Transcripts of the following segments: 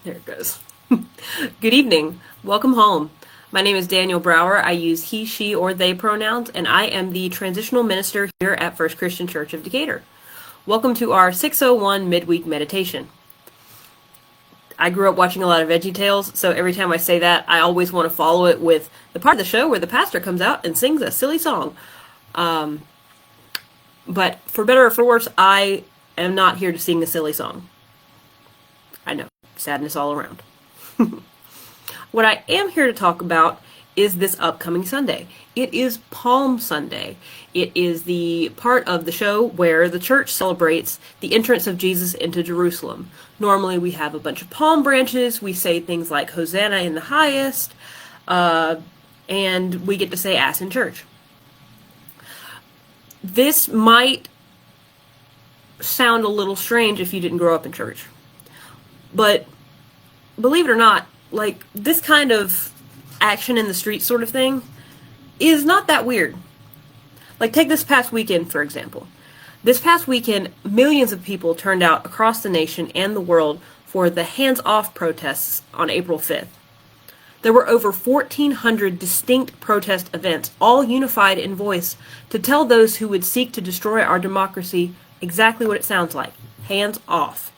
There it goes. Good evening. Welcome home. My name is Daniel Brower. I use he, she, or they pronouns, and I am the transitional minister here at First Christian Church of Decatur. Welcome to our 601 midweek meditation. I grew up watching a lot of VeggieTales, so every time I say that, I always want to follow it with the part of the show where the pastor comes out and sings a silly song. But for better or for worse, I am not here to sing a silly song. I know, sadness all around. What I am here to talk about is this upcoming Sunday. It is Palm Sunday. It is the part of the show where the church celebrates the entrance of Jesus into Jerusalem. Normally we have a bunch of palm branches, we say things like Hosanna in the highest, and we get to say ass in church. This might sound a little strange if you didn't grow up in church. But believe it or not, like, this kind of action in the street sort of thing is not that weird. Like, take this past weekend, for example. This past weekend, millions of people turned out across the nation and the world for the hands-off protests on April 5th. There were over 1,400 distinct protest events, all unified in voice, to tell those who would seek to destroy our democracy exactly what it sounds like: hands off.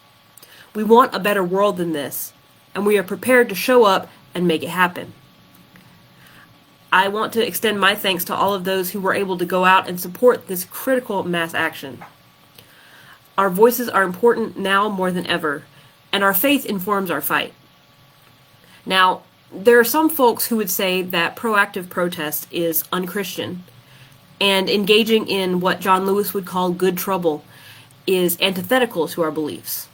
We want a better world than this, and we are prepared to show up and make it happen. I want to extend my thanks to all of those who were able to go out and support this critical mass action. Our voices are important now more than ever, and our faith informs our fight. Now, there are some folks who would say that proactive protest is unchristian, and engaging in what John Lewis would call good trouble is antithetical to our beliefs.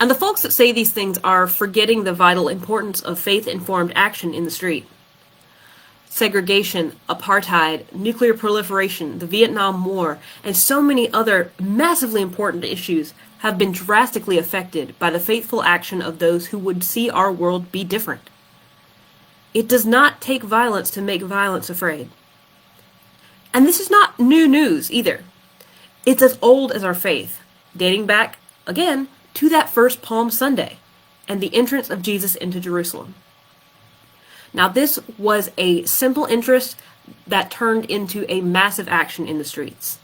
And the folks that say these things are forgetting the vital importance of faith-informed action in the street. Segregation, apartheid, nuclear proliferation, the Vietnam War, and so many other massively important issues have been drastically affected by the faithful action of those who would see our world be different. It does not take violence to make violence afraid. And this is not new news either. It's as old as our faith, dating back, again, to that first Palm Sunday and the entrance of Jesus into Jerusalem. Now, this was a simple interest that turned into a massive action in the streets.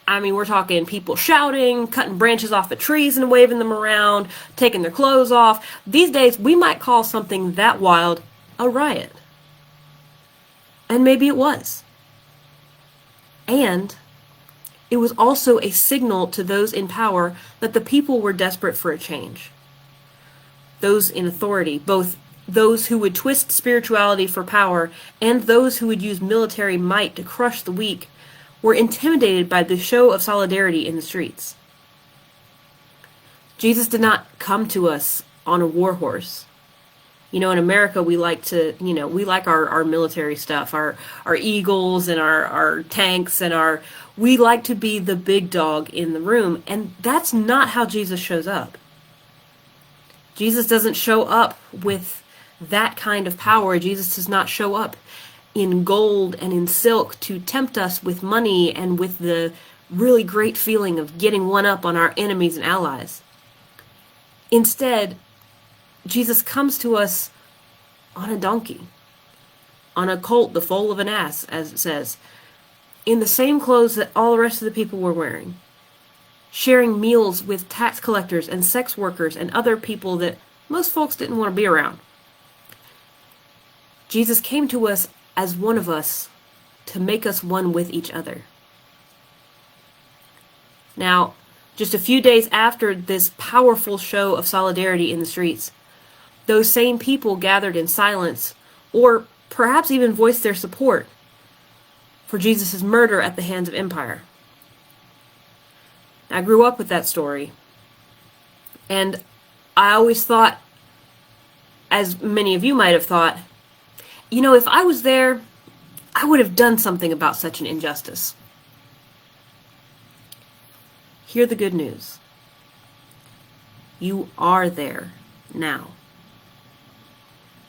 I mean, we're talking people shouting, cutting branches off of trees and waving them around, taking their clothes off. These days, we might call something that wild a riot. And maybe it was. And it was also a signal to those in power that the people were desperate for a change. Those in authority, both those who would twist spirituality for power and those who would use military might to crush the weak, were intimidated by the show of solidarity in the streets. Jesus did not come to us on a war horse. You know, in America, we like to, we like our military stuff, our eagles and our tanks and we like to be the big dog in the room. And that's not how Jesus shows up. Jesus doesn't show up with that kind of power. Jesus does not show up in gold and in silk to tempt us with money and with the really great feeling of getting one up on our enemies and allies. Instead, Jesus comes to us on a donkey, on a colt, the foal of an ass, as it says, in the same clothes that all the rest of the people were wearing, sharing meals with tax collectors and sex workers and other people that most folks didn't want to be around. Jesus came to us as one of us to make us one with each other. Now, just a few days after this powerful show of solidarity in the streets, those same people gathered in silence, or perhaps even voiced their support for Jesus' murder at the hands of empire. I grew up with that story, and I always thought, as many of you might have thought, if I was there, I would have done something about such an injustice. Hear the good news. You are there now.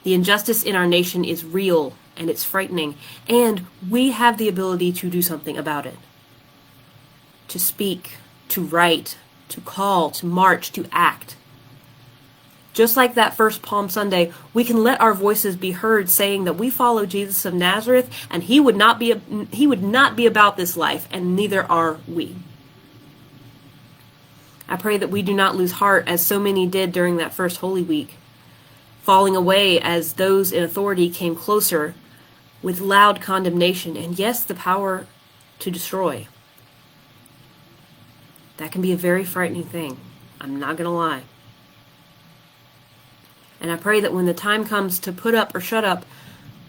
The injustice in our nation is real and it's frightening, and we have the ability to do something about it. To speak, to write, to call, to march, to act. Just like that first Palm Sunday, we can let our voices be heard saying that we follow Jesus of Nazareth, and he would not be about this life, and neither are we. I pray that we do not lose heart as so many did during that first Holy Week, falling away as those in authority came closer with loud condemnation and, yes, the power to destroy. That can be a very frightening thing. I'm not going to lie. And I pray that when the time comes to put up or shut up,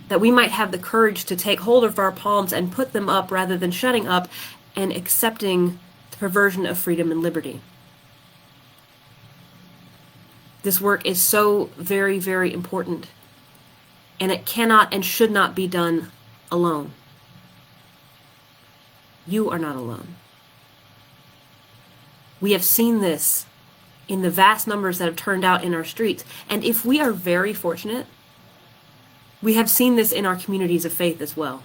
that we might have the courage to take hold of our palms and put them up rather than shutting up and accepting the perversion of freedom and liberty. This work is so very, very important, and it cannot and should not be done alone. You are not alone. We have seen this in the vast numbers that have turned out in our streets, and if we are very fortunate, we have seen this in our communities of faith as well.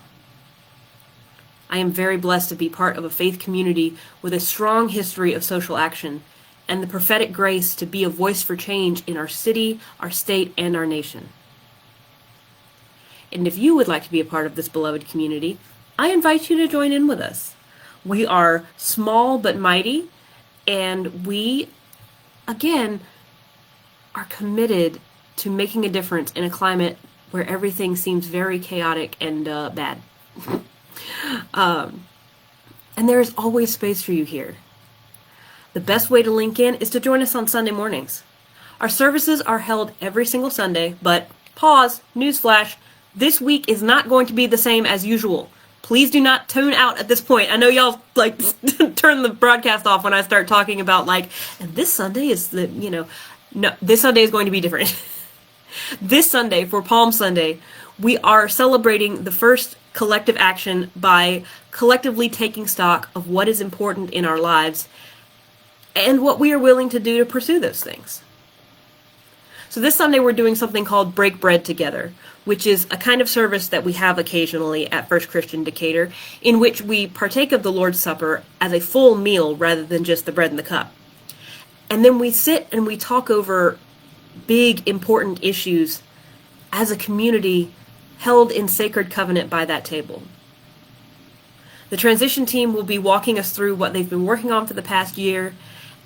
I am very blessed to be part of a faith community with a strong history of social action and the prophetic grace to be a voice for change in our city, our state, and our nation. And if you would like to be a part of this beloved community, I invite you to join in with us. We are small but mighty, and we, again, are committed to making a difference in a climate where everything seems very chaotic and bad. And there is always space for you here. The best way to link in is to join us on Sunday mornings. Our services are held every single Sunday, but pause, newsflash, this week is not going to be the same as usual. Please do not tune out at this point. I know y'all turn the broadcast off when I start talking about and this Sunday is no, this Sunday is going to be different. This Sunday, for Palm Sunday, we are celebrating the first collective action by collectively taking stock of what is important in our lives and what we are willing to do to pursue those things. So this Sunday we're doing something called Break Bread Together, which is a kind of service that we have occasionally at First Christian Decatur, in which we partake of the Lord's Supper as a full meal rather than just the bread and the cup. And then we sit and we talk over big, important issues as a community held in sacred covenant by that table. The transition team will be walking us through what they've been working on for the past year,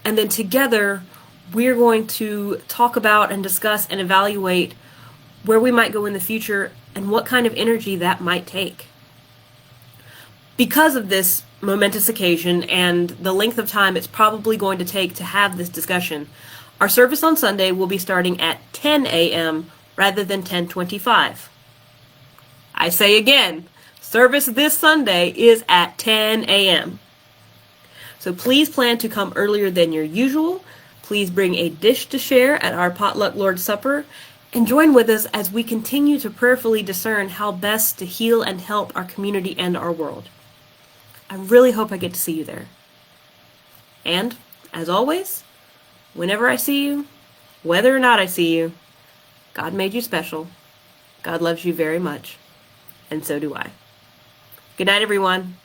and then together we're going to talk about and discuss and evaluate where we might go in the future and what kind of energy that might take. Because of this momentous occasion and the length of time it's probably going to take to have this discussion, our service on Sunday will be starting at 10 a.m. rather than 10:25. I say again, service this Sunday is at 10 a.m. So please plan to come earlier than your usual. Please bring a dish to share at our potluck Lord's Supper, and join with us as we continue to prayerfully discern how best to heal and help our community and our world. I really hope I get to see you there. And, as always, whenever I see you, whether or not I see you, God made you special. God loves you very much. And so do I. Good night, everyone.